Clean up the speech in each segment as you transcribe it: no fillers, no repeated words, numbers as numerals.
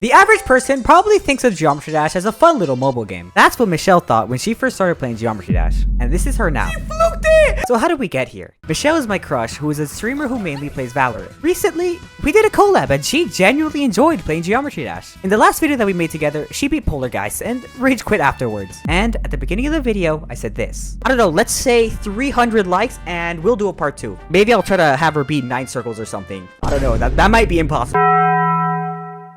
The average person probably thinks of Geometry Dash as a fun little mobile game. That's what Michelle thought when she first started playing Geometry Dash. And this is her now. You fluked it! So how did we get here? Michelle is my crush, who is a streamer who mainly plays Valorant. Recently, we did a collab and she genuinely enjoyed playing Geometry Dash. In the last video that we made together, she beat Polargeist and rage quit afterwards. And at the beginning of the video, I said this. I don't know, let's say 300 likes and we'll do a part 2. Maybe I'll try to have her beat 9 circles or something. I don't know, that might be impossible.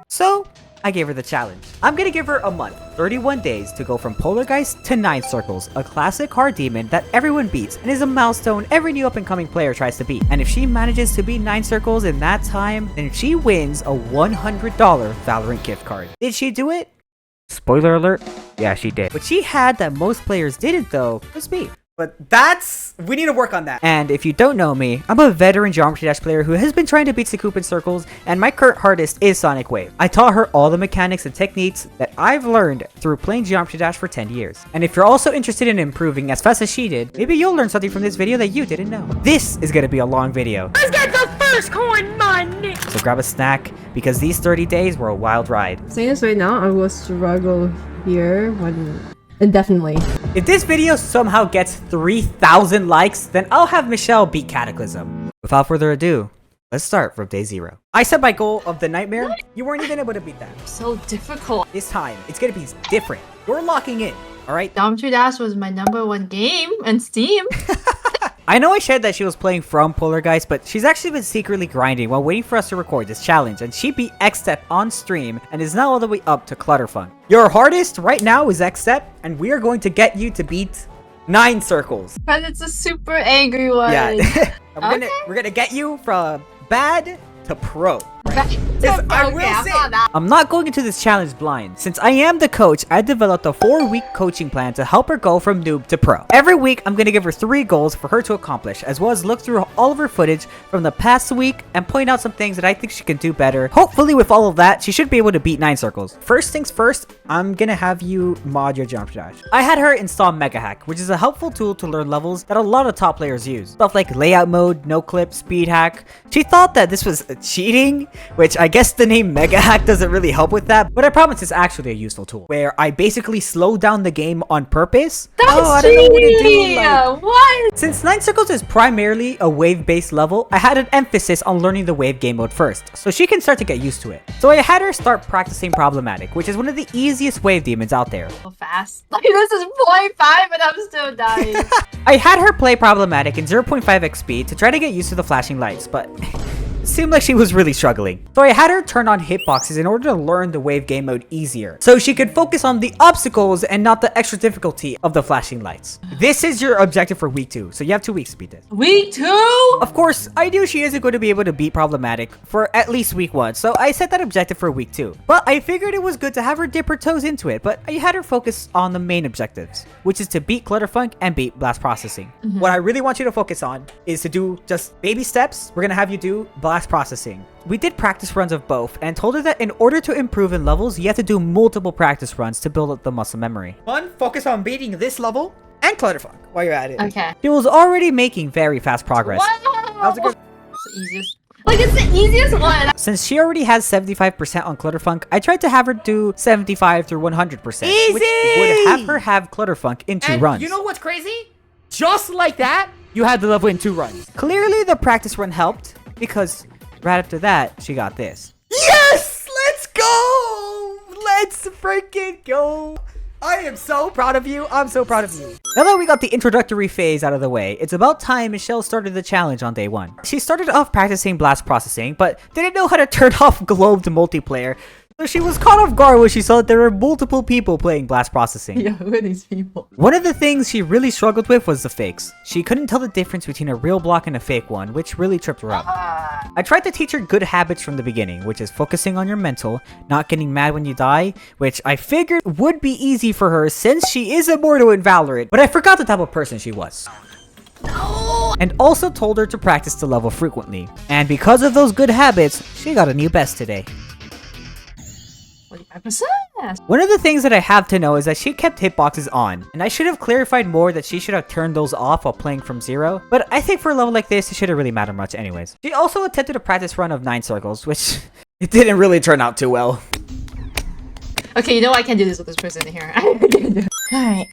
So, I gave her the challenge. I'm gonna give her a month, 31 days, to go from Polargeist to 9 circles, a classic hard demon that everyone beats and is a milestone every new up-and-coming player tries to beat. And if she manages to beat 9 circles in that time, then she wins a $100 Valorant gift card. Did she do it? Spoiler alert, yeah, she did. What she had that most players didn't though was me. But we need to work on that. And if you don't know me, I'm a veteran Geometry Dash player who has been trying to beat Scoop in circles, and my current hardest is Sonic Wave. I taught her all the mechanics and techniques that I've learned through playing Geometry Dash for 10 years. And if you're also interested in improving as fast as she did, maybe you'll learn something from this video that you didn't know. This is gonna be a long video. Let's get the first coin money! So grab a snack, because these 30 days were a wild ride. Saying this right now, I will struggle here when... indefinitely. If this video somehow gets 3,000 likes, then I'll have Michelle beat Cataclysm. Without further ado, let's start from day 0. I set my goal of the nightmare. You weren't even able to beat that. So difficult. This time, it's gonna be different. You're locking in, alright? Geometry Dash was my #1 game on Steam. I know I shared that she was playing from Polargeist, but she's actually been secretly grinding while waiting for us to record this challenge, and she beat X-Step on stream and is now all the way up to Clutterfunk. Your hardest right now is X-Step, and we are going to get you to beat 9 circles. But it's a super angry one. Yeah. We're gonna get you from bad to pro. I'm not going into this challenge blind. Since I am the coach, I developed a 4-week coaching plan to help her go from noob to pro. Every week, I'm going to give her 3 goals for her to accomplish, as well as look through all of her footage from the past week and point out some things that I think she can do better. Hopefully, with all of that, she should be able to beat 9 circles. First things first, I'm going to have you mod your Geometry Dash. I had her install Mega Hack, which is a helpful tool to learn levels that a lot of top players use. Stuff like layout mode, no clip, speed hack. She thought that this was cheating, which I guess the name Mega Hack doesn't really help with that, but I promise it's actually a useful tool where I basically slow down the game on purpose. That's I don't know what to do. Like, what? Since 9 circles is primarily a wave-based level, I had an emphasis on learning the wave game mode first, so she can start to get used to it. So I had her start practicing Problematic, which is one of the easiest wave demons out there. So fast. Like, this is 0.5 and I'm still dying. I had her play Problematic in 0.5 XP to try to get used to the flashing lights, but it seemed like she was really struggling. So I had her turn on hitboxes in order to learn the wave game mode easier, so she could focus on the obstacles and not the extra difficulty of the flashing lights. This is your objective for week 2, so you have 2 weeks to beat this. Week 2? Of course, I knew she isn't going to be able to beat Problematic for at least week 1, so I set that objective for week 2. But I figured it was good to have her dip her toes into it, but I had her focus on the main objectives, which is to beat Clutterfunk and beat Blast Processing. What I really want you to focus on is to do just baby steps. We're going to have you do Blast Processing. We did practice runs of both and told her that in order to improve in levels, you have to do multiple practice runs to build up the muscle memory. Focus on beating this level and Clutterfunk while you're at it. Okay. She was already making very fast progress. Wow. It's the easiest. Like, it's the easiest one. Since she already has 75% on Clutterfunk, I tried to have her do 75 through 100%. Easy! Which would have her have Clutterfunk in 2 runs. You know what's crazy? Just like that, you had the level in 2 runs. Clearly, the practice run helped, because right after that, she got this. Yes! Let's go! Let's freaking go! I am so proud of you. I'm so proud of you. Now that we got the introductory phase out of the way, it's about time Michelle started the challenge on day 1. She started off practicing Blast Processing, but didn't know how to turn off globed multiplayer. So she was caught off guard when she saw that there were multiple people playing Blast Processing. Yeah, who are these people? One of the things she really struggled with was the fakes. She couldn't tell the difference between a real block and a fake one, which really tripped her up. I tried to teach her good habits from the beginning, which is focusing on your mental, not getting mad when you die, which I figured would be easy for her since she is immortal in Valorant, but I forgot the type of person she was. No! And also told her to practice the level frequently. And because of those good habits, she got a new best today. 45%. One of the things that I have to know is that she kept hitboxes on, and I should have clarified more that she should have turned those off while playing from 0, but I think for a level like this, it shouldn't really matter much anyways. She also attempted a practice run of 9 circles, which it didn't really turn out too well. Okay, you know I can do this with this person here. Alright,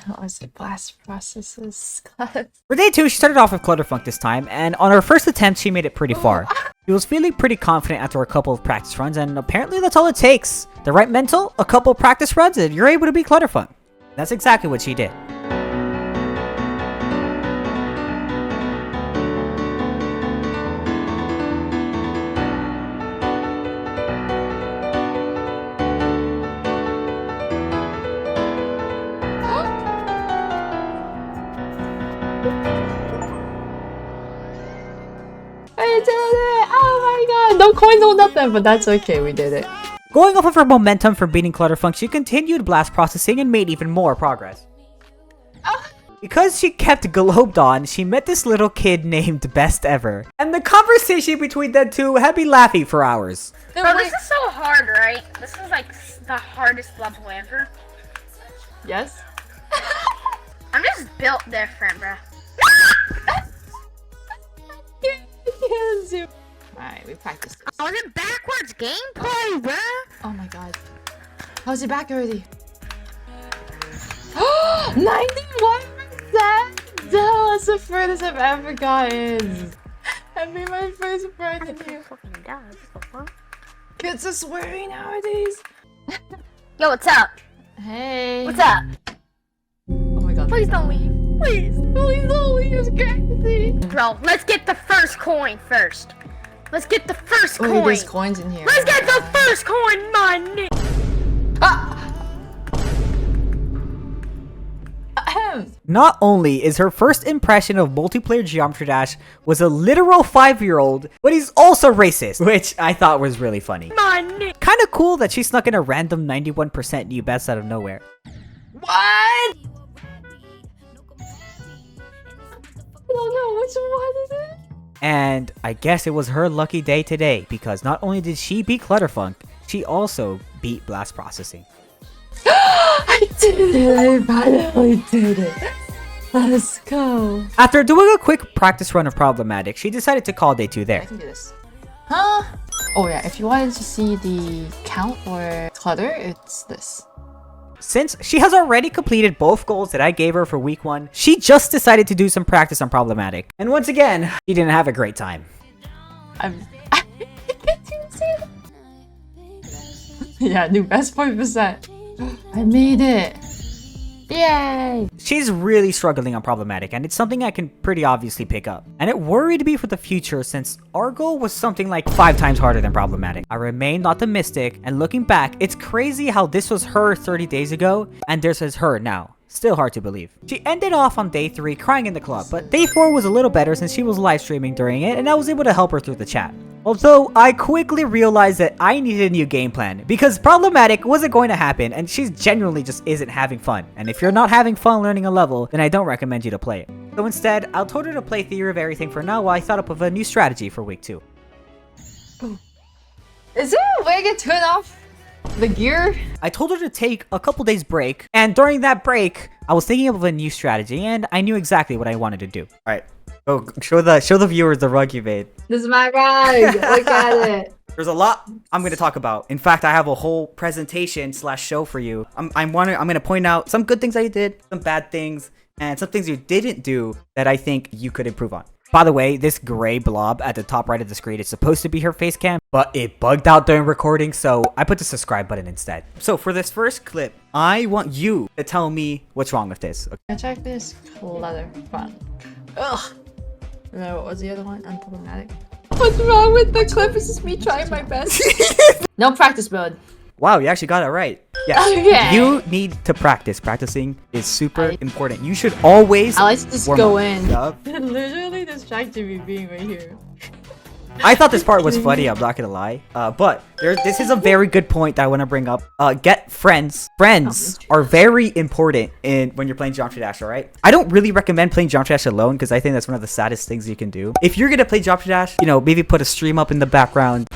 what was it? Blast processes class. For day 2, she started off with Clutterfunk this time, and on her first attempt, she made it pretty far. She was feeling pretty confident after a couple of practice runs, and apparently that's all it takes. The right mental, a couple of practice runs, and you're able to beat Clutterfunk. That's exactly what she did. I did it! Oh my god! No coins, no nothing, but that's okay, we did it. Going off of her momentum from beating Clutterfunk, she continued blast processing and made even more progress. Because she kept globed on, she met this little kid named Best Ever. And the conversation between them two had me laughing for hours. Bro, this is so hard, right? This is like the hardest level ever. Yes? I'm just built different, bro. Alright, we practiced this. I was in backwards gameplay, bro. Oh my god. How's it back already? 91%! That's the furthest I've ever gotten. I made my first friend in here. Kids are swearing nowadays. Yo, what's up? Hey. What's up? Oh my god. Please don't leave. Please. Please don't leave. It's crazy. Bro, let's get the first coin first. Let's get the first Wait, coin. there's coins in here. Let's get the first coin, man. Ah! Not only is her first impression of multiplayer Geometry Dash was a literal 5-year-old, but he's also racist, which I thought was really funny. Kinda cool that she snuck in a random 91% new best out of nowhere. What? I don't know which one is it? And I guess it was her lucky day today, because not only did she beat Clutterfunk, she also beat Blast Processing. I did it! I finally did it! Let's go! After doing a quick practice run of Problematic, she decided to call day 2 I there. can do this. Huh? Oh yeah, if you wanted to see the count for clutter, it's this. Since she has already completed both goals that I gave her for week 1, she just decided to do some practice on Problematic. And once again, she didn't have a great time. I can't even see it! Yeah, new best 40%. I made it! Yay! She's really struggling on Problematic, and it's something I can pretty obviously pick up. And it worried me for the future since our goal was something like 5 times harder than Problematic. I remained optimistic, and looking back, it's crazy how this was her 30 days ago, and this is her now. Still hard to believe. She ended off on day 3 crying in the club, but day 4 was a little better since she was live streaming during it, and I was able to help her through the chat. Although, I quickly realized that I needed a new game plan, because Problematic wasn't going to happen, and she genuinely just isn't having fun. And if you're not having fun learning a level, then I don't recommend you to play it. So instead, I'll told her to play Theory of Everything for now while I thought up of a new strategy for week 2. Is there a way I can turn off the gear? I told her to take a couple days break, and during that break, I was thinking of a new strategy, and I knew exactly what I wanted to do. Alright, go show the viewers the rug you made. This is my rug! Look at it! There's a lot I'm going to talk about. In fact, I have a whole presentation / show for you. I'm going to point out some good things that you did, some bad things, and some things you didn't do that I think you could improve on. By the way, this gray blob at the top right of the screen is supposed to be her face cam, but it bugged out during recording, so I put the subscribe button instead. So for this first clip, I want you to tell me what's wrong with this. Okay? I check this clutter fun. Ugh! No, what was the other one? Unproblematic. What's wrong with the clip? It's just me trying my best. No practice mode. Wow, you actually got it right. Yes. Okay. You need to practice. Practicing is super important. You should always I like to just warm go up. in. Yup. Literally distracted me being right here. I thought this part was funny, I'm not gonna lie. But this is a very good point that I want to bring up. Get friends. Friends are very important when you're playing Geometry Dash, alright? I don't really recommend playing Geometry Dash alone because I think that's one of the saddest things you can do. If you're gonna play Geometry Dash, you know, maybe put a stream up in the background.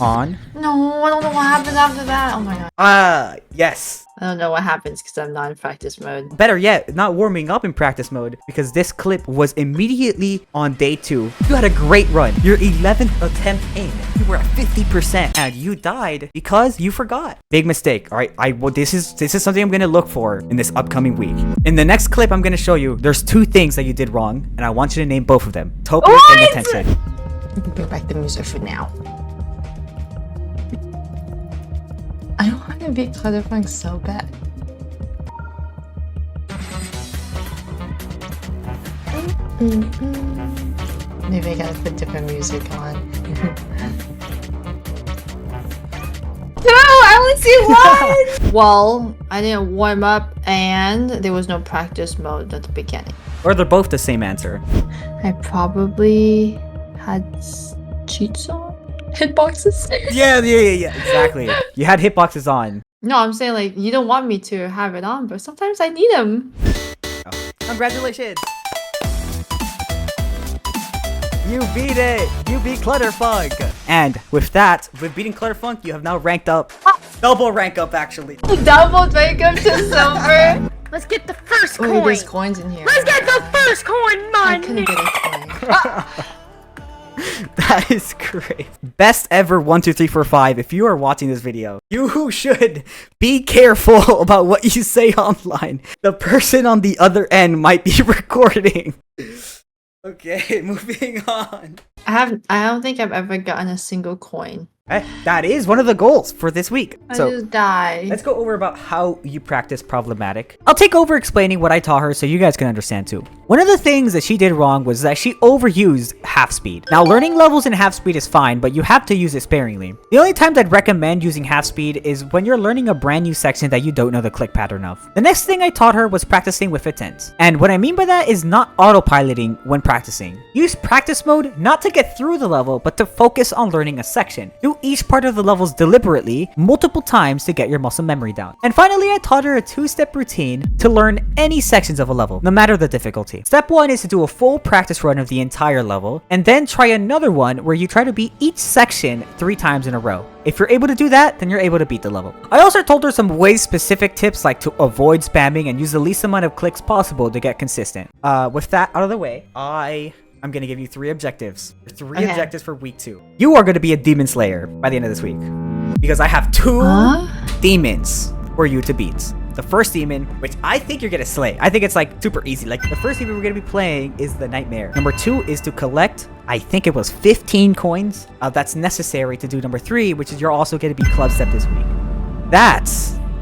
On. No, I don't know what happens after that. Oh my god. Yes. I don't know what happens because I'm not in practice mode. Better yet, not warming up in practice mode because this clip was immediately on day 2. You had a great run. Your 11th attempt in. You were at 50% and you died because you forgot. Big mistake. All right, this is something I'm going to look for in this upcoming week. In the next clip I'm going to show you, there's 2 things that you did wrong and I want you to name both of them. Hope you're paying attention. Bring back the music for now. I don't want to be colorblind so bad. Maybe I gotta put different music on. No, I only see one! Well, I didn't warm up and there was no practice mode at the beginning. Or they're both the same answer. I probably had cheats on? Hitboxes? Yeah, exactly. You had hitboxes on. No, I'm saying like, you don't want me to have it on, but sometimes I need them. Oh. Congratulations! You beat it! You beat Clutterfunk! And with that, with beating Clutterfunk, you have now ranked up. Double rank up, actually. Double rank up to silver? Let's get the first coin. Oh, there's coins in here. Let's get the first coin, I man. couldn't get a coin. That is great. Best ever 1, 2, 3, 4, 5. If you are watching this video, you should be careful about what you say online. The person on the other end might be recording. Okay, moving on. I don't think I've ever gotten a single coin. That is one of the goals for this week. I just died. Let's go over about how you practice problematic. I'll take over explaining what I taught her so you guys can understand too. One of the things that she did wrong was that she overused half speed. Now, learning levels in half speed is fine, but you have to use it sparingly. The only times I'd recommend using half speed is when you're learning a brand new section that you don't know the click pattern of. The next thing I taught her was practicing with intent. And what I mean by that is not autopiloting when practicing. Use practice mode not to get through the level, but to focus on learning a section. Do each part of the levels deliberately, multiple times to get your muscle memory down. And finally, I taught her a 2-step routine to learn any sections of a level, no matter the difficulty. Step 1 is to do a full practice run of the entire level, and then try another one where you try to beat each section 3 times in a row. If you're able to do that, then you're able to beat the level. I also told her some way specific tips like to avoid spamming and use the least amount of clicks possible to get consistent. With that out of the way, I'm gonna give you 3 objectives. 3 objectives for week 2. You are gonna be a demon slayer by the end of this week. Because I have 2 demons for you to beat. The first demon, which I think you're gonna slay. I think it's like super easy. Like the first demon we're gonna be playing is the Nightmare. Number 2 is to collect, I think it was 15 coins. That's necessary to do number 3, which is you're also gonna be Club Step this week. That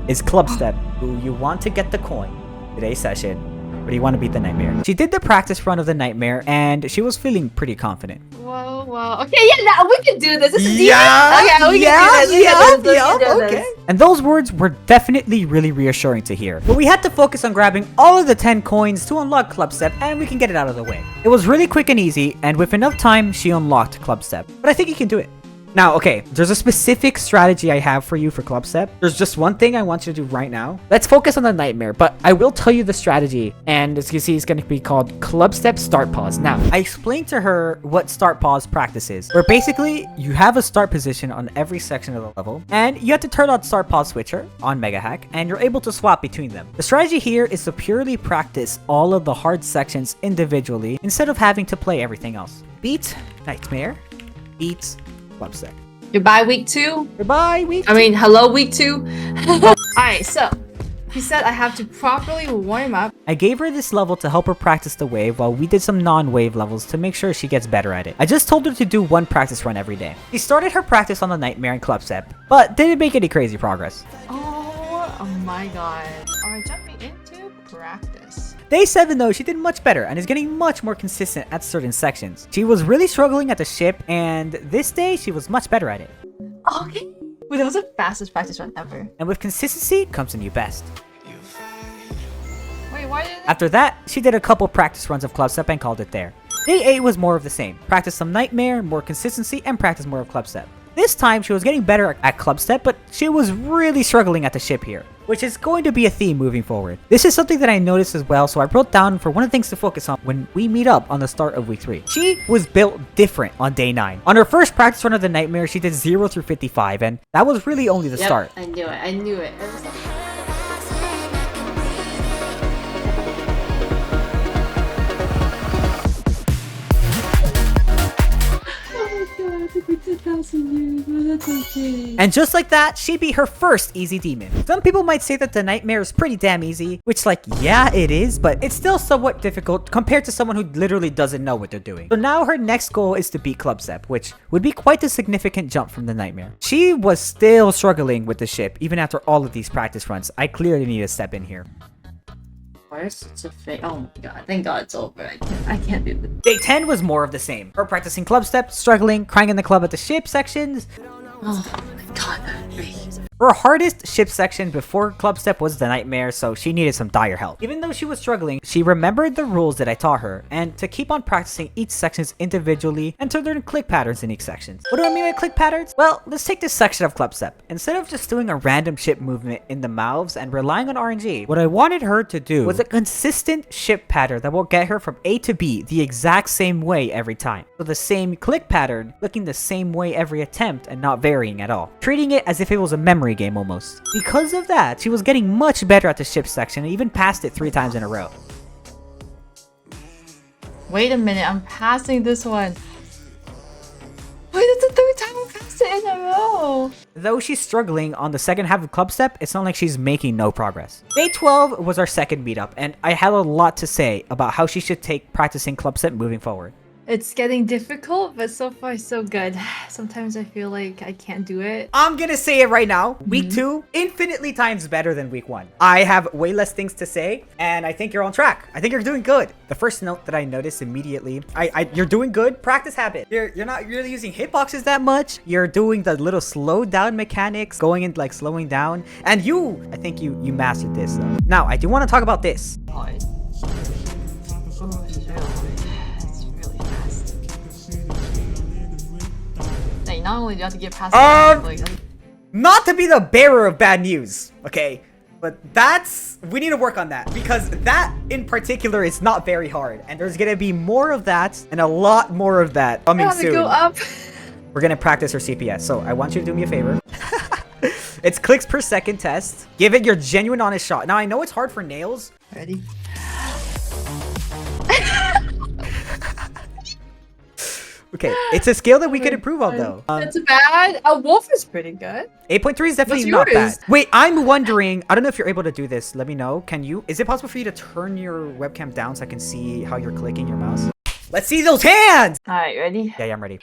is Club Step. Who you want to get the coin today's session. But you want to beat the Nightmare. She did the practice run of the Nightmare and she was feeling pretty confident. Whoa. Okay, yeah, now we can do this. This is okay, we can do this. Okay. And those words were definitely really reassuring to hear. But we had to focus on grabbing all of the 10 coins to unlock Club Step and we can get it out of the way. It was really quick and easy, and with enough time, she unlocked Club Step. But I think you can do it. Now, okay, there's a specific strategy I have for you for Club Step. There's just one thing I want you to do right now. Let's focus on the Nightmare, but I will tell you the strategy. And as you can see, it's going to be called Club Step Start Pause. Now, I explained to her what Start Pause practice is, where basically you have a start position on every section of the level, and you have to turn on Start Pause Switcher on Mega Hack, and you're able to swap between them. The strategy here is to purely practice all of the hard sections individually instead of having to play everything else. Beat Nightmare, beat Club Step. Goodbye, week 2. Goodbye, week 2. I mean, hello, week 2. Alright, so she said I have to properly warm up. I gave her this level to help her practice the wave while we did some non-wave levels to make sure she gets better at it. I just told her to do 1 practice run every day. She started her practice on the Nightmare and Club Step, but didn't make any crazy progress. Oh my god. Alright, jumping into practice. Day 7 though, she did much better and is getting much more consistent at certain sections. She was really struggling at the ship, and this day she was much better at it. Okay. Well, that was the fastest practice run ever. And with consistency comes a new best. Wait, why did After that, she did a couple practice runs of Club Step and called it there. Day 8 was more of the same. Practice some Nightmare, more consistency, and practice more of Club Step. This time, she was getting better at Club Step, but she was really struggling at the ship here. which is going to be a theme moving forward. This is something that I noticed as well, so I wrote down for one of the things to focus on when we meet up on the start of week 3. She was built different on day 9. On her first practice run of the Nightmare, she did 0 through 55, and that was really only the start. I knew it. I knew it. And just like that, she beat her first easy demon. Some people might say that the Nightmare is pretty damn easy, which like, yeah, it is, but it's still somewhat difficult compared to someone who literally doesn't know what they're doing. So now her next goal is to beat Club Step, which would be quite a significant jump from the Nightmare. She was still struggling with the ship, even after all of these practice runs. I clearly need to step in here. Why is such a fake? Oh my god. Thank god it's over. I can't do this. Day 10 was more of the same. Her practicing Club Step, struggling, crying in the club at the ship sections. Oh my god, that face. Her hardest ship section before Club Step was the Nightmare, so she needed some dire help. Even though she was struggling, she remembered the rules that I taught her, and to keep on practicing each sections individually and to learn click patterns in each section. What do I mean by click patterns? Well, let's take this section of Club Step. Instead of just doing a random ship movement in the mouths and relying on RNG, what I wanted her to do was a consistent ship pattern that will get her from A to B the exact same way every time. So the same click pattern, looking the same way every attempt and not varying at all. Treating it as if it was a memory game almost. Because of that, she was getting much better at the ship section and even passed it 3 times in a row. Wait a minute, I'm passing this one. Wait, that's the 3rd time I passed it in a row. Though she's struggling on the second half of Club Step, it's not like she's making no progress. Day 12 was our second meetup, and I had a lot to say about how she should take practicing Club Step moving forward. It's getting difficult, but so far so good. Sometimes I feel like I can't do it. I'm gonna say it right now. Week 2, infinitely times better than week 1. I have way less things to say, and I think you're on track. I think you're doing good. The first note that I noticed immediately, you're doing good. Practice habit. You're not really using hitboxes that much. You're doing the little slow down mechanics, going in like slowing down. And I think you mastered this though. Now, I do want to talk about this. Oh, it's really fast. Like, not only do you have to get past like, Not to be the bearer of bad news, okay? But we need to work on that because that in particular is not very hard. And there's gonna be more of that and a lot more of that coming soon. Go up. We're gonna practice our CPS. So I want you to do me a favor. It's clicks per second test. Give it your genuine honest shot. Now I know it's hard for nails. Ready? Okay, it's a skill that we could improve on though. That's bad. A wolf is pretty good. 8.3 is definitely What's not yours? bad. Wait, I'm wondering, I don't know if you're able to do this. Let me know. Is it possible for you to turn your webcam down so I can see how you're clicking your mouse? Let's see those hands! Alright, ready? Yeah, I'm ready.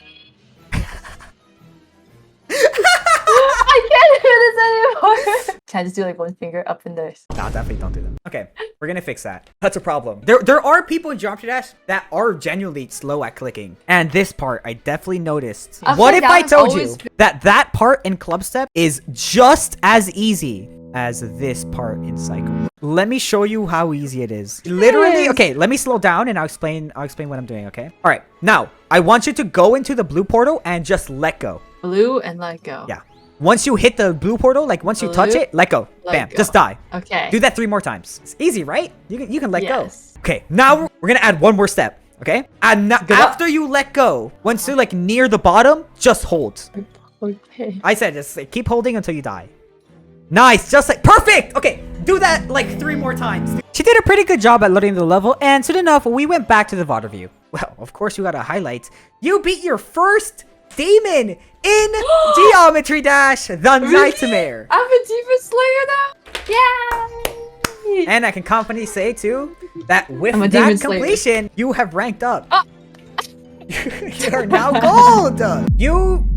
I can't do this anymore. Can I just do like one finger up in there? No, definitely don't do that. Okay, we're gonna fix that. That's a problem. There are people in Geometry Dash that are genuinely slow at clicking. And this part, I definitely noticed. What if I told you that part in Club Step is just as easy as this part in Cycle? Let me show you how easy it is. Literally, okay, let me slow down and I'll explain what I'm doing, okay? All right, now, I want you to go into the blue portal and just let go. Blue and let go. Yeah. Once you hit the blue portal, like once you touch it, let go. Bam, just die. Okay. Do that 3 more times. It's easy, right? You can let go. Yes. Okay, now we're gonna add one more step, okay? And now, after you let go, once you're like near the bottom, just hold. Okay. I said just like, keep holding until you die. Nice, just like, perfect! Okay, do that like 3 more times. She did a pretty good job at loading the level, and soon enough, we went back to the VOD review. Well, of course you gotta highlight. You beat your first demon in Geometry Dash, the Nightmare. I'm a Demon Slayer now. Yay! And I can confidently say too that with I'm a that Demon Slayer. completion, you have ranked up. You're now gold. You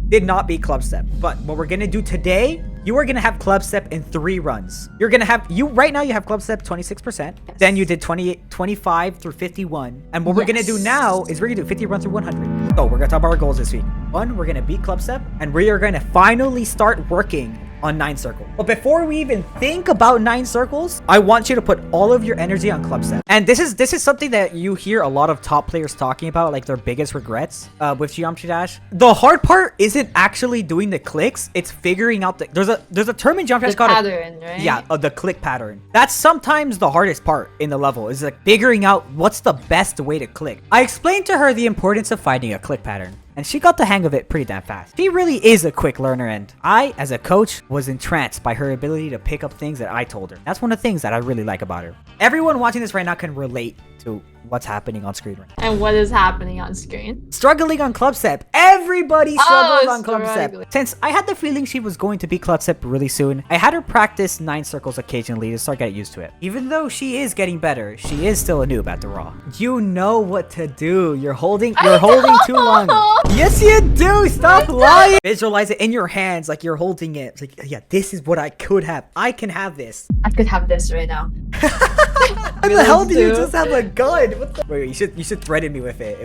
did not beat Club Step, but what we're gonna do today, you are gonna have Club Step in 3 runs. You're gonna have right now you have Club Step 26%. Yes. Then you did 25 through 51. And what we're gonna do now is we're gonna do 51 through 100. So we're gonna talk about our goals this week. 1, we're gonna beat Club Step, and we are gonna finally start working on 9 circle. But before we even think about 9 circles, I want you to put all of your energy on club step. And this is something that you hear a lot of top players talking about, like their biggest regrets with Geometry Dash. The hard part isn't actually doing the clicks, it's figuring out the there's a term in Geometry Dash called pattern, right? Yeah, the click pattern. That's sometimes the hardest part in the level, is like figuring out what's the best way to click. I explained to her the importance of finding a click pattern, and she got the hang of it pretty damn fast. She really is a quick learner, and I, as a coach, was entranced by her ability to pick up things that I told her. That's one of the things that I really like about her. Everyone watching this right now can relate to what's happening on screen right now. And what is happening on screen? Struggling on club step. Everybody struggles on club struggling. step. Since I had the feeling she was going to be club step really soon, I had her practice 9 circles occasionally to start getting used to it. Even though she is getting better, she is still a noob at the raw. You know what to do. You're holding too long. Yes, you do. Stop lying. Visualize it in your hands like you're holding it. It's like, yeah, this is what I could have. I can have this. I could have this right now. How the hell do you just have a gun? What the? Wait, you should threaten me with it.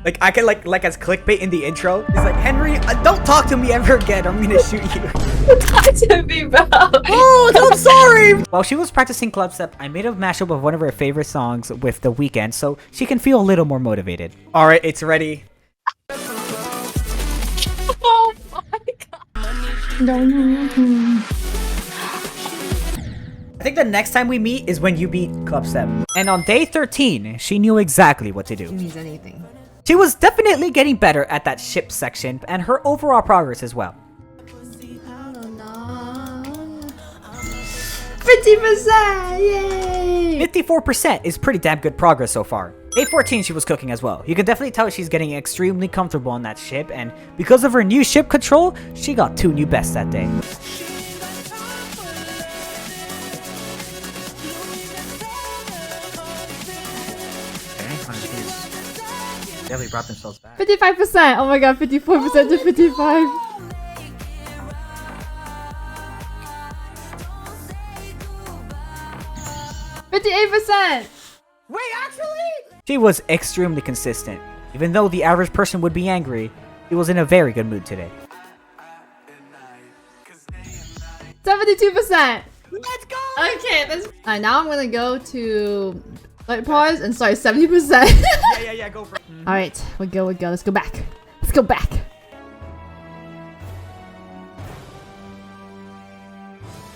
Like I can like as clickbait in the intro. It's like, Henry, don't talk to me ever again. I'm gonna shoot you. Talk to me, bro. Oh, I'm sorry. While she was practicing club step, I made a mashup of one of her favorite songs with The Weeknd, so she can feel a little more motivated. All right, it's ready. Oh my god. I think the next time we meet is when you beat club step. And on day 13, she knew exactly what to do. It means anything. She was definitely getting better at that ship section and her overall progress as well. 50%! Yay! 54% is pretty damn good progress so far. Day 14, she was cooking as well. You can definitely tell she's getting extremely comfortable on that ship, and because of her new ship control, she got 2 new bests that day. They brought themselves back. 55%! Oh my god, 54% to 55. %! Wait, actually? She was extremely consistent. Even though the average person would be angry, he was in a very good mood today. 72%! Let's go! Okay, Alright, now I'm gonna go to light pause and start 70%. Yeah, go for it. Alright, we go. Let's go back. Let's go back.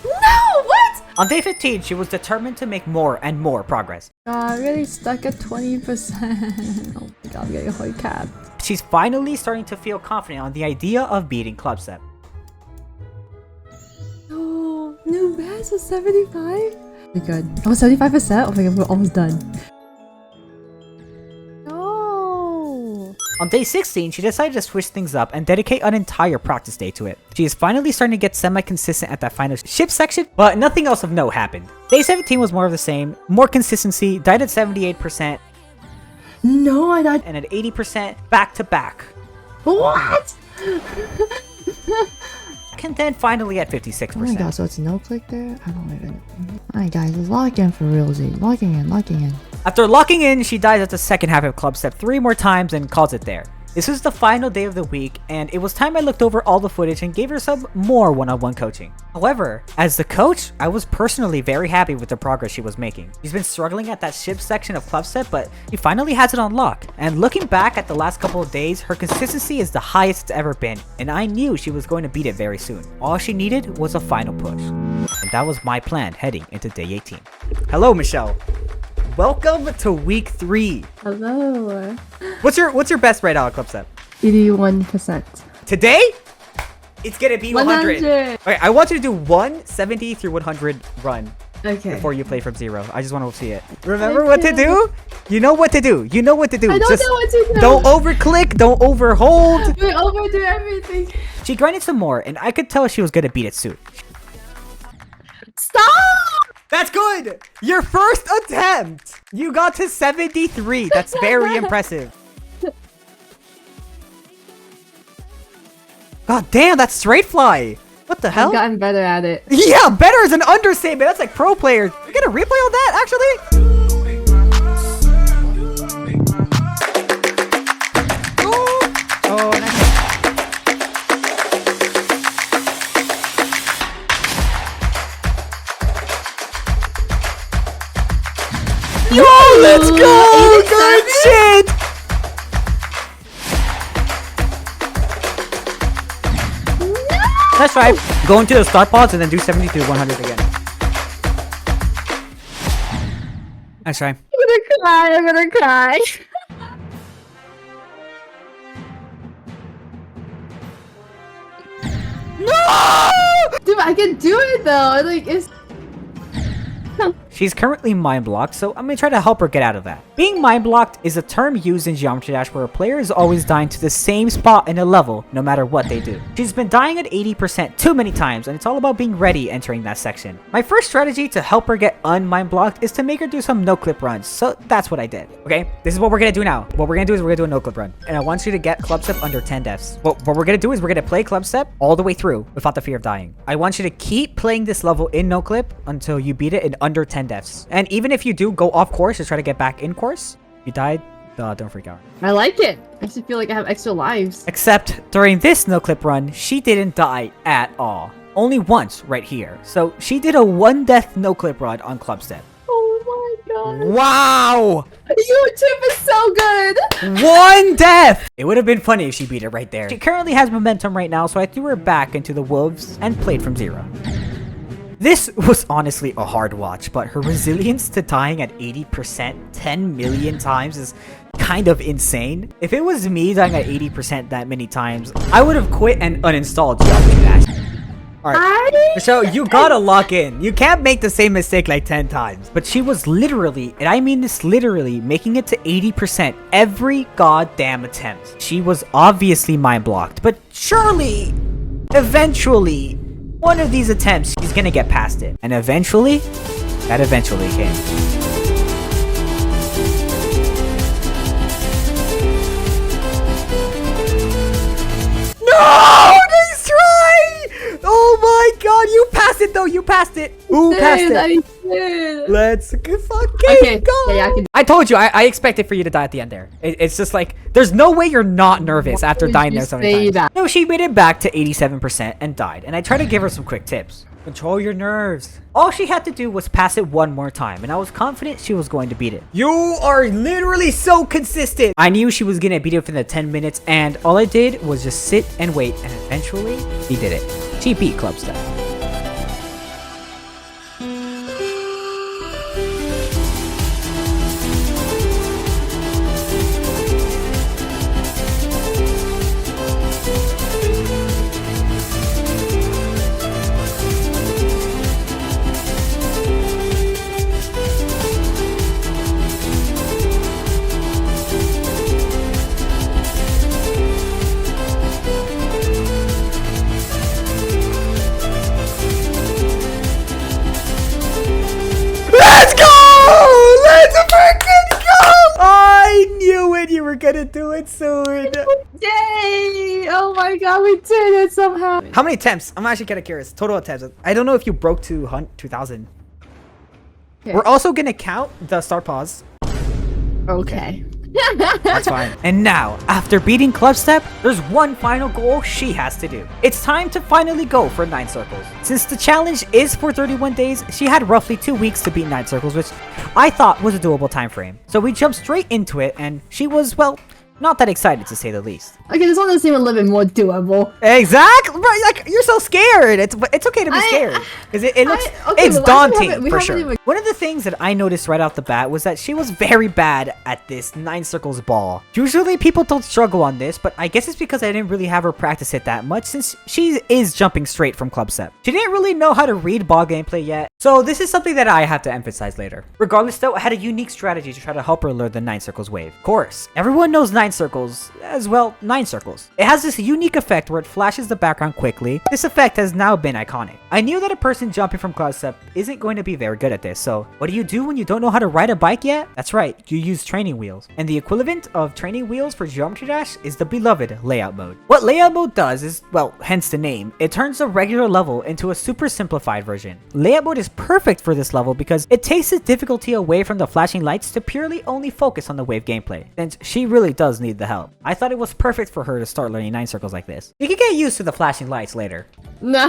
No! What? On day 15, she was determined to make more and more progress. I really stuck at 20%. Oh my god, I'm getting a hard cap. She's finally starting to feel confident on the idea of beating club step. Oh, new best was 75? We're good. Oh, 75%? Oh my god, we're almost done. No! On day 16, she decided to switch things up and dedicate an entire practice day to it. She is finally starting to get semi-consistent at that final ship section, but nothing else of note happened. Day 17 was more of the same, more consistency, died at 78%, No, I died. and at 80% back to back. What? And then finally at 56%. Oh my god, so it's no click there? I don't even. Alright guys, let's log in for realsy. Logging in. After locking in, she dies at the second half of club step 3 more times and calls it there. This was the final day of the week, and it was time I looked over all the footage and gave her some more one-on-one coaching. However, as the coach, I was personally very happy with the progress she was making. She's been struggling at that ship section of club step, but she finally has it on lock. And looking back at the last couple of days, her consistency is the highest it's ever been, and I knew she was going to beat it very soon. All she needed was a final push. And that was my plan heading into day 18. Hello, Michelle. Welcome to week 3. Hello. What's your best right out of club step? 81%. Today? It's gonna be 100. 100. Okay, I want you to do 170 through 100 run Okay. before you play from 0. I just want to see it. Remember what to do? You know what to do. You know what to do. I don't Just know what to do. don't overclick. Don't overhold. We overdo everything. She grinded some more, and I could tell she was gonna beat it soon. Stop! That's good. Your first attempt. You got to 73. That's very impressive. God damn, that's straight fly. What the hell? I've gotten better at it. Yeah, better is an understatement. That's like pro players. You get a replay on that, actually? Oh, nice. Yo, let's go! Good shit! That's right. Go into the start pods and then do 70 to 100 again. That's right. I'm gonna cry. No! Dude, I can do it though. Like, it's... She's currently mind blocked, so I'm gonna try to help her get out of that. Being mind blocked is a term used in Geometry Dash where a player is always dying to the same spot in a level, no matter what they do. She's been dying at 80% too many times, and it's all about being ready entering that section. My first strategy to help her get unmind blocked is to make her do some no-clip runs, so that's what I did. Okay, this is what we're gonna do now. What we're gonna do is we're gonna do a no-clip run, and I want you to get club step under 10 deaths. What we're gonna do is we're gonna play club step all the way through without the fear of dying. I want you to keep playing this level in no-clip until you beat it in under 10 deaths. And even if you do go off course to try to get back in course, if you died, don't freak out. I like it. I actually feel like I have extra lives. Except during this no-clip run, she didn't die at all. Only once right here. So she did a 1 death no-clip run on club step. Oh my god. Wow! YouTube is so good! 1 death! It would have been funny if she beat it right there. She currently has momentum right now, so I threw her back into the wolves and played from 0. This was honestly a hard watch, but her resilience to dying at 80% 10 million times is kind of insane. If it was me dying at 80% that many times, I would have quit and uninstalled Geometry Dash. Alright, so you gotta lock in. You can't make the same mistake like 10 times. But she was literally, and I mean this literally, making it to 80% every goddamn attempt. She was obviously mind blocked, but surely, eventually, one of these attempts, she's gonna get past it. And eventually, that eventually came. No! Nice try! Oh my god, you passed it though, you passed it. Who passed it? I did. Let's fucking Okay. go! Yeah, I can... I told you, I expected for you to die at the end there. It's just like, there's no way you're not nervous after dying there so many times. That? No, she made it back to 87% and died. And I tried to give her some quick tips. Control your nerves. All she had to do was pass it one more time, and I was confident she was going to beat it. You are literally so consistent. I knew she was gonna beat it within the 10 minutes, and all I did was just sit and wait, and eventually, she did it. She beat Club Step. Let's go! Let's freaking go! I knew it. You were gonna do it soon. Yay! Oh my god, we did it somehow. How many attempts? I'm actually kind of curious. Total attempts. I don't know if you broke to 2,000. Okay. We're also gonna count the start pause. Okay. That's fine. And now, after beating Club Step, there's one final goal she has to do. It's time to finally go for 9 circles. Since the challenge is for 31 days, she had roughly 2 weeks to beat 9 circles, which I thought was a doable time frame. So we jumped straight into it, and she was, well, not that excited to say the least. Okay, this one does seem a little bit more doable. Exactly. Right, like you're so scared. It's okay to be scared because it looks it's daunting for sure. One of the things that I noticed right off the bat was that she was very bad at this 9 circles ball. Usually people don't struggle on this, but I guess it's because I didn't really have her practice it that much since she is jumping straight from club step. She didn't really know how to read ball gameplay yet, so this is something that I have to emphasize later. Regardless though, I had a unique strategy to try to help her learn the 9 circles wave. Of course, everyone knows 9 circles as well. 9 circles. It has this unique effect where it flashes the background quickly. This effect has now been iconic. I knew that a person jumping from club step isn't going to be very good at this, so what do you do when you don't know how to ride a bike yet? That's right, you use training wheels. And the equivalent of training wheels for Geometry Dash is the beloved layout mode. What layout mode does is, well, hence the name, it turns a regular level into a super simplified version. Layout mode is perfect for this level because it takes the difficulty away from the flashing lights to purely only focus on the wave gameplay, since she really does need the help. I thought it was perfect for her to start learning 9 circles like this. You can get used to the flashing lights later. Nah.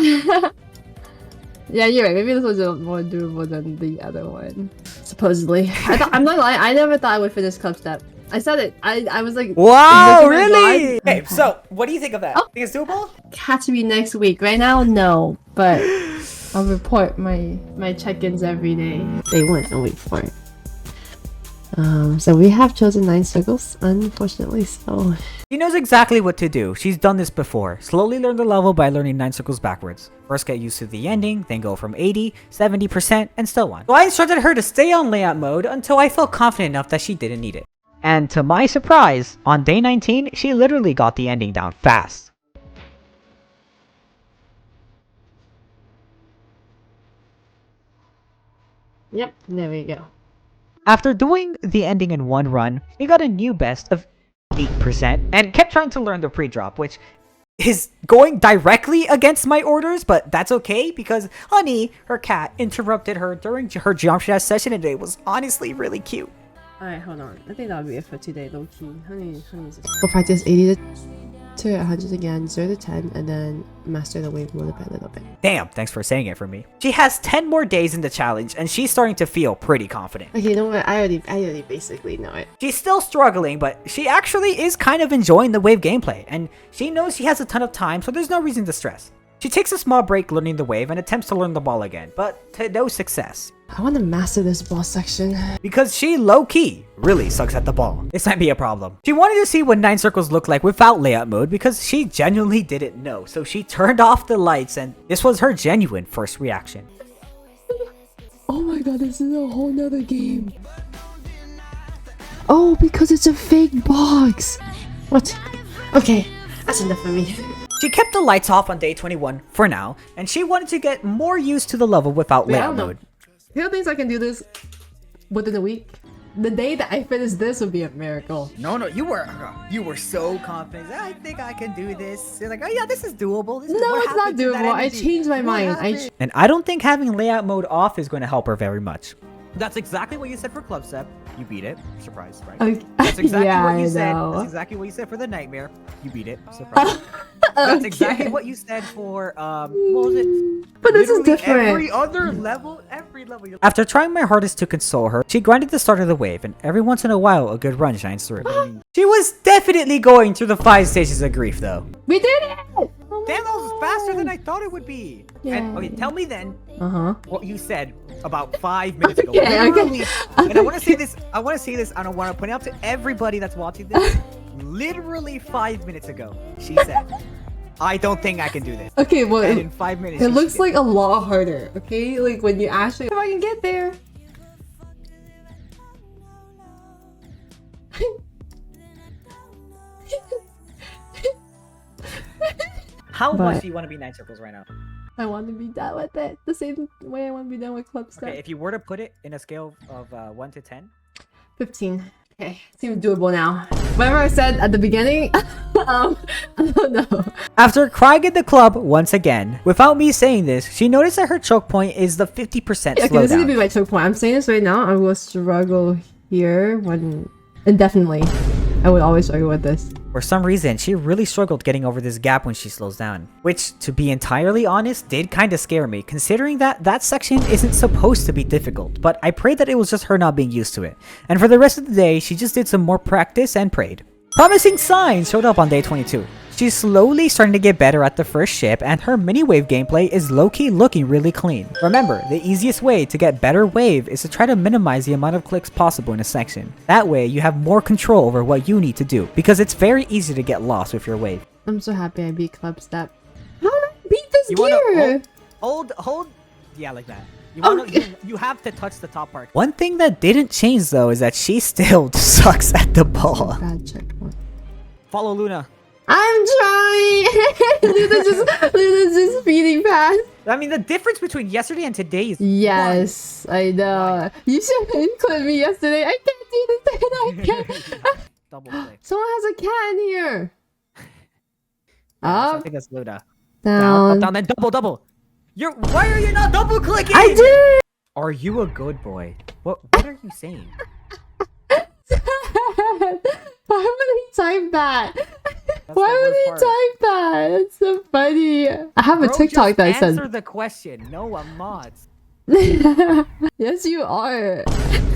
Yeah, you're right. Maybe this was more doable than the other one. supposedly. I'm not lying. I never thought I would finish club step. I said it. I was like, Wow, looking at really? God. Okay, so what do you think of that? Oh. Think it's doable? Catch me next week. Right now, no. But I'll report my check-ins every day. They went a week for it. So we have chosen 9 circles, unfortunately, so... She knows exactly what to do. She's done this before. Slowly learn the level by learning 9 circles backwards. First get used to the ending, then go from 80, 70%, and so on. So I instructed her to stay on layout mode until I felt confident enough that she didn't need it. And to my surprise, on day 19, she literally got the ending down fast. Yep, there we go. After doing the ending in one run, we got a new best of 8% and kept trying to learn the pre-drop, which is going directly against my orders, but that's okay because Honey, her cat, interrupted her during her Geometry Dash session and it was honestly really cute. Alright, hold on. I think that'll be it for today, low key. Honey's We'll practice 80 to 100 again, 0 to 10, and then master the wave mode a little bit. Damn, thanks for saying it for me. She has 10 more days in the challenge and she's starting to feel pretty confident. Okay, you know what? I already basically know it. She's still struggling, but she actually is kind of enjoying the wave gameplay, and she knows she has a ton of time, so there's no reason to stress. She takes a small break learning the wave and attempts to learn the ball again, but to no success. I want to master this ball section. Because she low-key really sucks at the ball. This might be a problem. She wanted to see what 9 circles look like without layout mode because she genuinely didn't know, so she turned off the lights and this was her genuine first reaction. Oh my god, this is a whole nother game. Oh, because it's a fake box. What? Okay, that's enough for me. She kept the lights off on day 21 for now, and she wanted to get more used to the level without layout mode. Who thinks I can do this within a week? The day that I finish this would be a miracle. No, you were so confident. I think I can do this. You're like, oh yeah, this is doable. No, it's not doable. I changed my mind. And I don't think having layout mode off is going to help her very much. That's exactly what you said for Club Step. You beat it. Surprise, right? Okay. That's exactly Yeah, what you I said. know. That's exactly what you said for the Nightmare. You beat it. Surprise. That's exactly what you said for what was it? But this is Literally different. Every other level, After trying my hardest to console her, she grinded the start of the wave, and every once in a while, a good run shines through. She was definitely going through the 5 stages of grief, though. We did it! Oh Damn, that was faster than I thought it would be. And okay, tell me then what you said about 5 minutes ago. Literally, and I want to say this. I want to point it out to everybody that's watching this. Literally 5 minutes ago, she said, "I don't think I can do this." Okay, well, and in 5 minutes, it looks like a lot harder. Okay, like when you actually, if I can get there. How much do you want to be 9 circles right now? I want to be done with it the same way I want to be done with club stuff. Okay, if you were to put it in a scale of 1 to 10. 15. Okay, seems doable now. Whatever I said at the beginning, I don't know. After crying at the club once again, without me saying this, she noticed that her choke point is the 50% slowdown. Okay, this is gonna be my choke point. I'm saying this right now. I will struggle here when indefinitely. I would always struggle with this. For some reason, she really struggled getting over this gap when she slows down. Which, to be entirely honest, did kinda scare me, considering that that section isn't supposed to be difficult, but I prayed that it was just her not being used to it. And for the rest of the day, she just did some more practice and prayed. Promising signs showed up on day 22. She's slowly starting to get better at the first ship, and her mini-wave gameplay is low-key looking really clean. Remember, the easiest way to get better wave is to try to minimize the amount of clicks possible in a section. That way, you have more control over what you need to do, because it's very easy to get lost with your wave. I'm so happy I beat club step. How did I beat this gear? Hold, yeah, like that. You have to touch the top part. One thing that didn't change though is that she still sucks at the ball. Bad checkpoint. Follow Luna. I'm trying! Luna's just speeding past. I mean, the difference between yesterday and today is yes, I know. You should have included me yesterday. I can't do this thing. I can't. Double click. Someone has a cat in here. I Up, think that's Luna. down. Up, down, then double. Why are you not double clicking? I did! Are you a good boy? What are you saying? Why would he type that? That's Why the would worst he part. type that? That's so funny. I have a Bro, TikTok just that answer said. the question. No, I'm not. Yes, you are.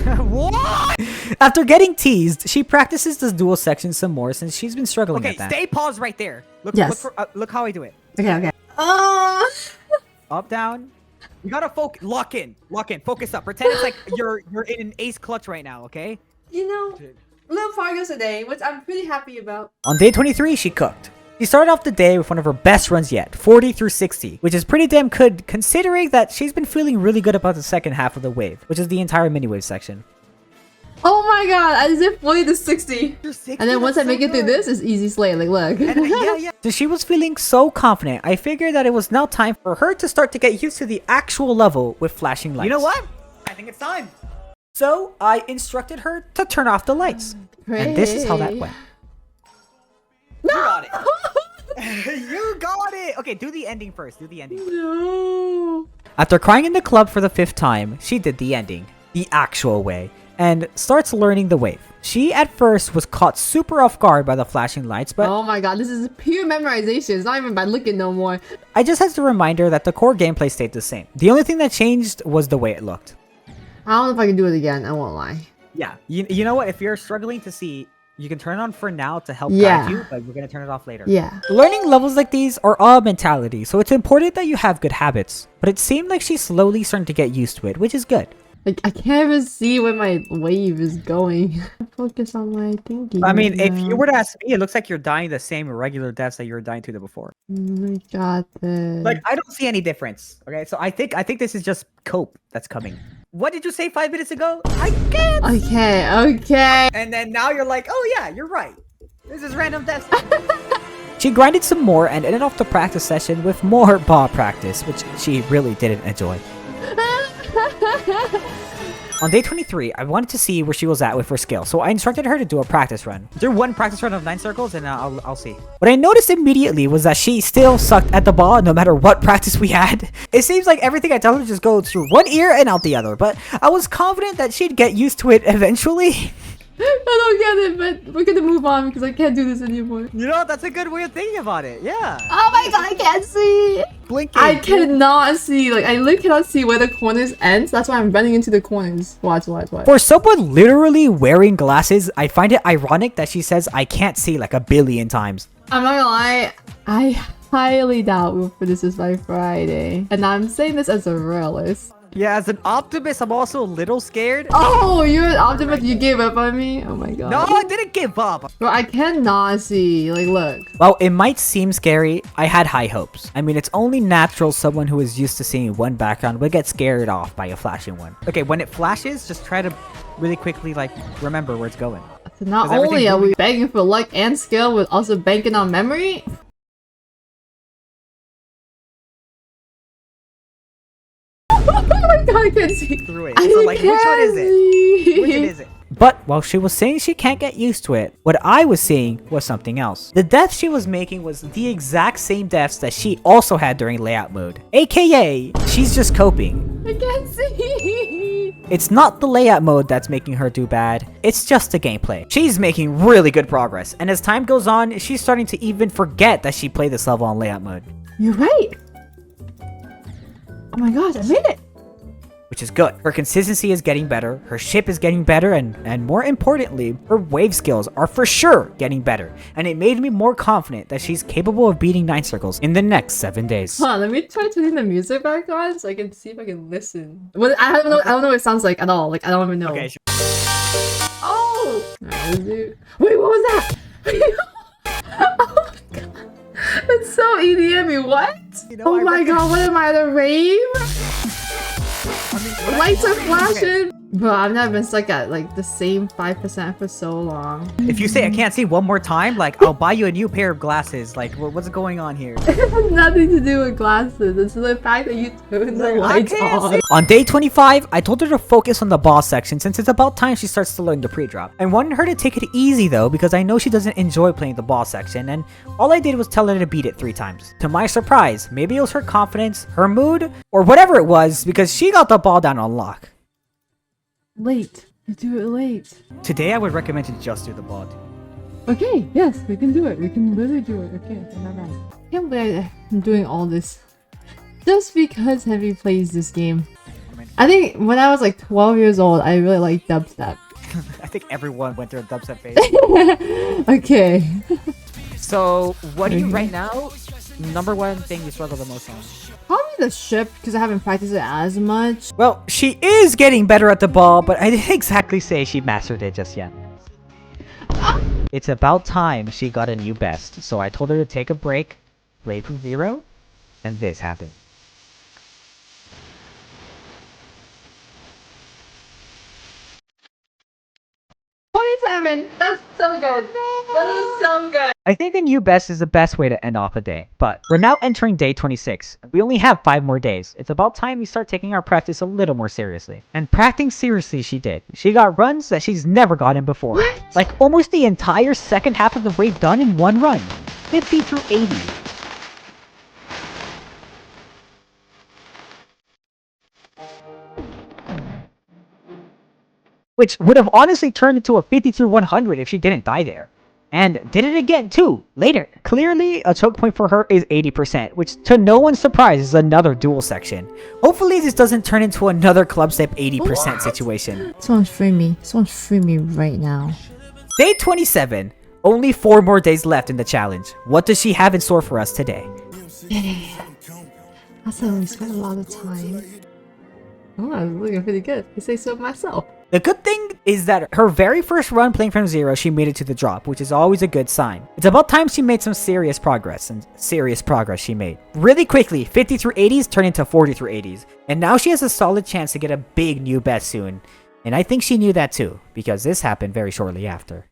What? After getting teased, she practices this dual section some more since she's been struggling at that. Okay, stay paused right there. Look, yes. Look how I do it. Okay. Up, down. You gotta focus. Lock in. Focus up. Pretend it's like you're in an ace clutch right now, okay? You know, little progress today, which I'm pretty happy about. On day 23, she cooked. She started off the day with one of her best runs yet, 40 through 60, which is pretty damn good considering that she's been feeling really good about the second half of the wave, which is the entire mini wave section. Oh my god, I did 40 to 60. 60, and then once I make it through this, it's easy slay. Like, look. Yeah. So she was feeling so confident, I figured that it was now time for her to start to get used to the actual level with flashing lights. You know what? I think it's time. So I instructed her to turn off the lights. And this is how that went. No! You got it. You got it. Okay, do the ending first. Do the ending. No. After crying in the club for the 5th time, she did the ending, the actual way, and starts learning the wave. She at first was caught super off guard by the flashing lights, but oh my god, this is pure memorization. It's not even by looking no more. I just had to remind her that the core gameplay stayed the same. The only thing that changed was the way it looked. I don't know if I can do it again. I won't lie. Yeah, you know what? If you're struggling to see, you can turn it on for now to help guide you, but we're gonna turn it off later. Yeah. Learning levels like these are all mentality, so it's important that you have good habits. But it seemed like she's slowly starting to get used to it, which is good. Like, I can't even see where my wave is going. Focus on my thinking. I mean, if you were to ask me, it looks like you're dying the same regular deaths that you were dying to the before. I got this. Like, I don't see any difference. Okay, so I think this is just cope that's coming. What did you say 5 minutes ago? I can't. Okay. And then now you're like, oh yeah, you're right. This is random deaths. She grinded some more and ended off the practice session with more ball practice, which she really didn't enjoy. On day 23, I wanted to see where she was at with her skill, so I instructed her to do a practice run. Do one practice run of 9 circles and I'll see. What I noticed immediately was that she still sucked at the ball no matter what practice we had. It seems like everything I tell her just goes through one ear and out the other, but I was confident that she'd get used to it eventually. I don't get it, but we're gonna move on because I can't do this anymore. You know, that's a good way of thinking about it. Yeah. Oh my god, I can't see. Blinking. I cannot see. Like, I literally cannot see where the corners end. That's why I'm running into the corners. Watch. For someone literally wearing glasses, I find it ironic that she says I can't see like 1 billion times. I'm not gonna lie. I highly doubt we'll finish this by Friday. And I'm saying this as a realist. Yeah, as an optimist, I'm also a little scared. Oh, you're an optimist? You gave up on me? Oh my god. No, I didn't give up. Bro, I cannot see. Like, look. While it might seem scary, I had high hopes. I mean, it's only natural someone who is used to seeing one background would get scared off by a flashing one. Okay, when it flashes, just try to really quickly, like, remember where it's going. So not only are we begging for luck and skill, we're also banking on memory? Oh my god, I can't see through it. So like, which one is it? Which one is it? But while she was saying she can't get used to it, what I was seeing was something else. The deaths she was making was the exact same deaths that she also had during layout mode. AKA, she's just coping. I can't see. It's not the layout mode that's making her do bad, it's just the gameplay. She's making really good progress, and as time goes on, she's starting to even forget that she played this level on layout mode. You're right. Oh my gosh, I made it. Which is good. Her consistency is getting better, her ship is getting better, and more importantly, her wave skills are for sure getting better. And it made me more confident that she's capable of beating 9 circles in the next 7 days. Hold on, let me try turning the music back on so I can see if I can listen. Well, I don't know what it sounds like at all. Like, I don't even know. Okay, sure. Oh! Wait, what was that? Oh my god. That's so EDM-y. What? You know, oh my god, what am I, the rave? Lights are flashing! Bro, I've never been stuck at like the same 5% for so long. If you say I can't see one more time, like I'll buy you a new pair of glasses. Like what's going on here? It has nothing to do with glasses. It's the fact that you turn the lights on. On day 25, I told her to focus on the boss section since it's about time she starts to learn the pre-drop. I wanted her to take it easy though because I know she doesn't enjoy playing the boss section, and all I did was tell her to beat it 3 times. To my surprise, maybe it was her confidence, her mood, or whatever it was because she got the ball down on lock. Late. You do it late. Today I would recommend to just do the ball. Okay, yes, we can do it. We can literally do it. Okay, not bad. I can't believe I'm doing all this just because Heavy plays this game. I mean, I think when I was like 12 years old, I really liked dubstep. I think everyone went through a dubstep phase. Okay. So, what do you right now? Number one thing you struggle the most on? Probably the ship, because I haven't practiced it as much. Well, she is getting better at the ball, but I didn't exactly say she mastered it just yet. It's about time she got a new best, so I told her to take a break, play from zero, and this happened. 27! That's so good! That is so good! I think a new best is the best way to end off a day, but we're now entering day 26. We only have 5 more days. It's about time we start taking our practice a little more seriously. And practicing seriously she did. She got runs that she's never gotten before. What? Like almost the entire second half of the wave done in one run. 50 through 80. Which would have honestly turned into a 50 through 100 if she didn't die there. And did it again too, later. Clearly, a choke point for her is 80%, which to no one's surprise is another dual section. Hopefully this doesn't turn into another club step 80% situation. Someone free me. Someone free me right now. Day 27. Only 4 more days left in the challenge. What does she have in store for us today? That's how we spent a lot of time. Oh, I'm looking pretty good. I say so myself. The good thing is that her very first run playing from zero, she made it to the drop, which is always a good sign. It's about time she made some serious progress, and serious progress she made. Really quickly, 50 through 80s turned into 40 through 80s, and now she has a solid chance to get a big new best soon. And I think she knew that too, because this happened very shortly after.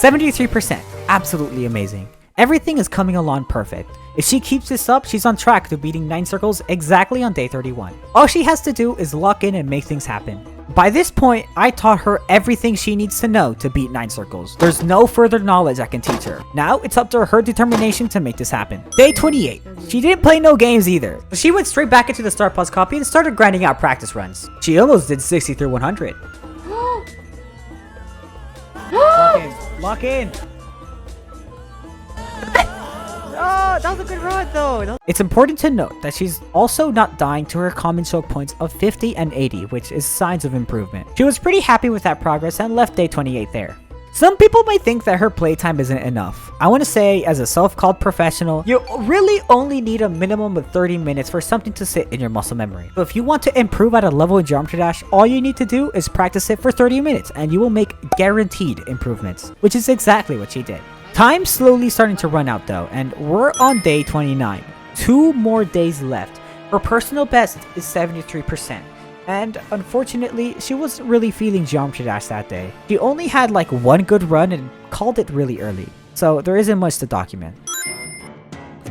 %73%. Absolutely amazing. Everything is coming along perfect. If she keeps this up, she's on track to beating 9 circles exactly on day 31. All she has to do is lock in and make things happen. By this point, I taught her everything she needs to know to beat 9 circles. There's no further knowledge I can teach her. Now, it's up to her determination to make this happen. Day 28. She didn't play no games either. She went straight back into the Star Plus copy and started grinding out practice runs. She almost did 60 through 100. Lock in. Lock in. Oh, that was a good run though. It's important to note that she's also not dying to her common choke points of 50 and 80, which is signs of improvement. She was pretty happy with that progress and left day 28 there. Some people might think that her playtime isn't enough. I want to say, as a self-called professional, you really only need a minimum of 30 minutes for something to sit in your muscle memory. So if you want to improve at a level in Geometry Dash, all you need to do is practice it for 30 minutes and you will make guaranteed improvements, which is exactly what she did. Time's slowly starting to run out though, and we're on day 29. 2 more days left. Her personal best is 73%. And unfortunately, she wasn't really feeling Geometry Dash that day. She only had like 1 good run and called it really early. So there isn't much to document.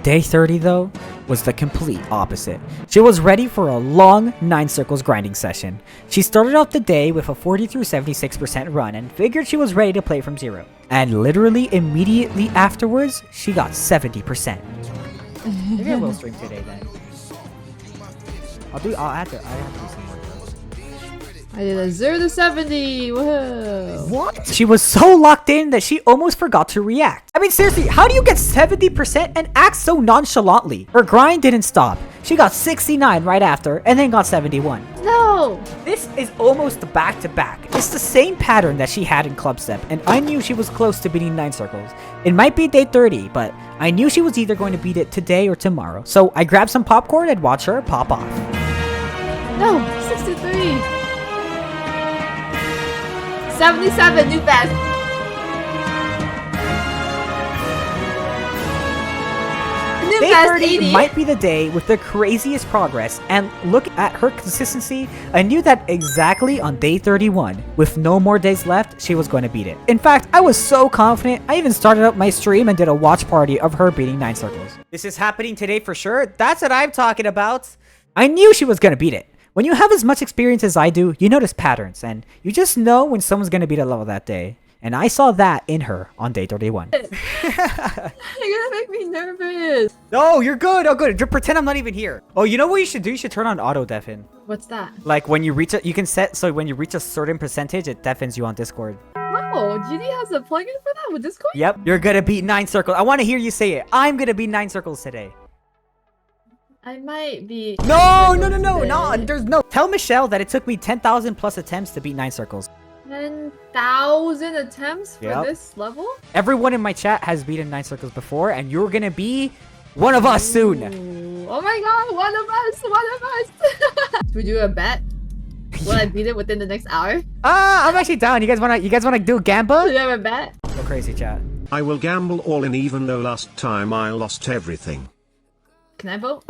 Day 30 though, was the complete opposite. She was ready for a long 9 circles grinding session. She started off the day with a 40 through 76% run and figured she was ready to play from zero. And literally immediately afterwards, she got 70%. Maybe I will stream today then. I'll have to do some more. I did a 0 to 70. Whoa. What? She was so locked in that she almost forgot to react. I mean, seriously, how do you get 70% and act so nonchalantly? Her grind didn't stop. She got 69 right after and then got 71. No. This is almost back to back. It's the same pattern that she had in Club Step, and I knew she was close to beating 9 circles. It might be day 30, but I knew she was either going to beat it today or tomorrow. So I grabbed some popcorn and watched her pop off. No, 63. 77, new best. New Day best 30 80. might be the day with the craziest progress, and look at her consistency. I knew that exactly on day 31, with no more days left, she was going to beat it. In fact, I was so confident, I even started up my stream and did a watch party of her beating 9 circles. This is happening today for sure. That's what I'm talking about. I knew she was going to beat it. When you have as much experience as I do, you notice patterns, and you just know when someone's going to beat a level that day. And I saw that in her on day 31. You're gonna make me nervous. No, you're good. Oh, good. Just pretend I'm not even here. Oh, you know what you should do? You should turn on auto deafen. What's that? Like when you reach a, you can set so when you reach a certain percentage, it deafens you on Discord. Wow, GD has a plugin for that with Discord? Yep. You're gonna beat 9 circles. I want to hear you say it. I'm gonna beat 9 circles today. I might be. No. There's no. Tell Michelle that it took me 10,000 plus attempts to beat 9 circles. 10,000 attempts for Yep. this level? Everyone in my chat has beaten 9 circles before, and you're gonna be one of us soon. Ooh. Oh my god, one of us! Should we do a bet? Will I beat it within the next hour? I'm actually down. You guys wanna do Gamba? Do you have a bet? Go crazy, chat. I will gamble all in even though last time I lost everything. Can I vote?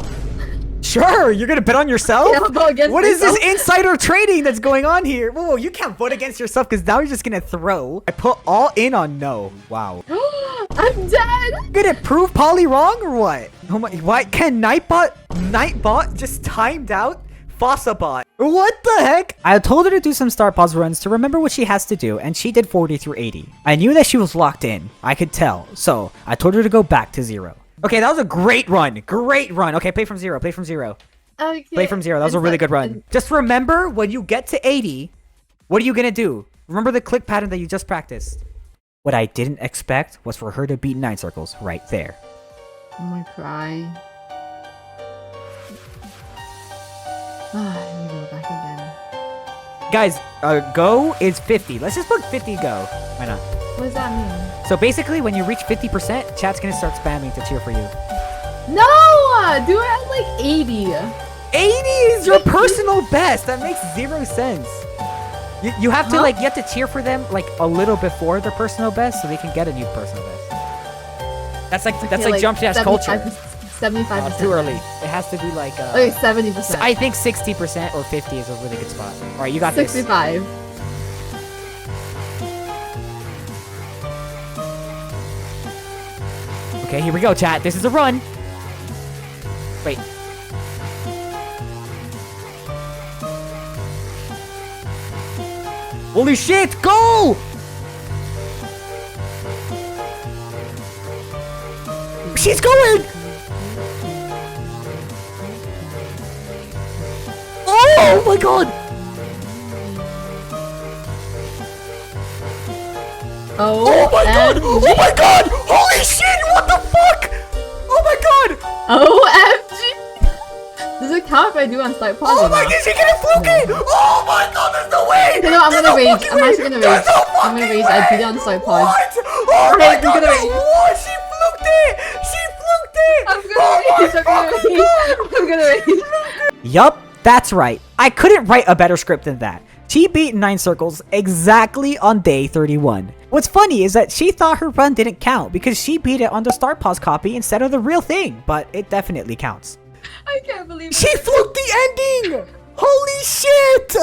Sure, you're gonna bet on yourself? Yeah, I'll vote against What is this myself. insider trading that's going on here? Whoa, you can't vote against yourself because now you're just gonna throw. I put all in on no. Wow. I'm dead! Gonna prove Polly wrong or what? Oh my, why can Nightbot just timed out Fossabot? What the heck? I told her to do some star pause runs to remember what she has to do, and she did 40 through 80. I knew that she was locked in. I could tell. So I told her to go back to 0. Okay, that was a great run. Great run. Okay, play from 0. Play from 0. Okay. Play from 0. That was a really good run. Just remember, when you get to 80, what are you gonna do? Remember the click pattern that you just practiced. What I didn't expect was for her to beat 9 circles right there. I'm gonna cry. Let me go back again. Guys, go is 50. Let's just put 50 go. Why not? What does that mean? So basically, when you reach 50%, chat's gonna start spamming to cheer for you. No! Do it at like 80. 80 is your personal best. That makes 0 sense. You have to you have to cheer for them like a little before their personal best so they can get a new personal best. That's like jump dash culture. 75%. Too early. It has to be like Okay, 70%. I think 60% or 50 is a really good spot. All right, you got 65. this. Okay, here we go, chat. This is a run. Wait. Holy shit, go! She's going! Oh my god! Oh my god! Oh my god! Holy shit! What the fuck? Oh my god! OMG! Does it count if I do on site pause? Oh my god! She's gonna fluke it! Oh my god! There's no way! Okay, no, I'm There's gonna no rage. fucking I'm way! actually gonna There's rage. no I'm gonna fucking rage. I way! beat it on site pause. What? Oh Okay, my I'm god! gonna rage. What? She fluked it! She fluked it! I'm gonna Oh my rage. fucking god! I'm gonna rage. Yup, that's right. I couldn't write a better script than that. She beat 9 circles exactly on day 31. What's funny is that she thought her run didn't count because she beat it on the Star Pause copy instead of the real thing, but it definitely counts. I can't believe it. She fluked the ending! Holy shit!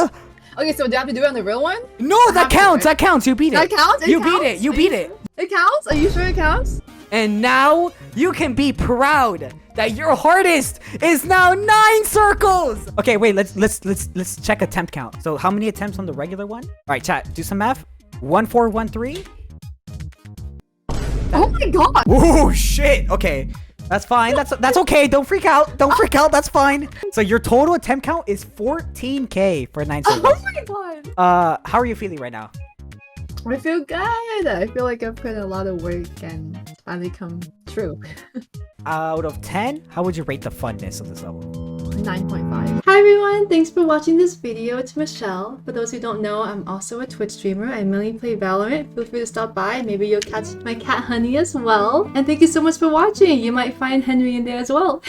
Okay, so do I have to do it on the real one? No, I that have to, counts, right? that counts, you beat it. That counts? You beat counts? it, you beat it. It counts? Are you sure it counts? And now you can be proud that your hardest is now 9 circles. Okay, wait, let's check attempt count. So how many attempts on the regular one? All right, chat, do some math. 1413. Oh my god! Oh shit. Okay. That's fine. That's okay. Don't freak out. Don't freak out. That's fine. So your total attempt count is 14k for 9 circles. Oh my god! How are you feeling right now? I feel good. I feel like I've put in a lot of work and it's finally come true. Out of 10, how would you rate the funness of this level? 9.5. Hi everyone, thanks for watching this video. It's Michelle. For those who don't know, I'm also a Twitch streamer. I mainly play Valorant. Feel free to stop by. Maybe you'll catch my cat Honey as well. And thank you so much for watching. You might find Henry in there as well.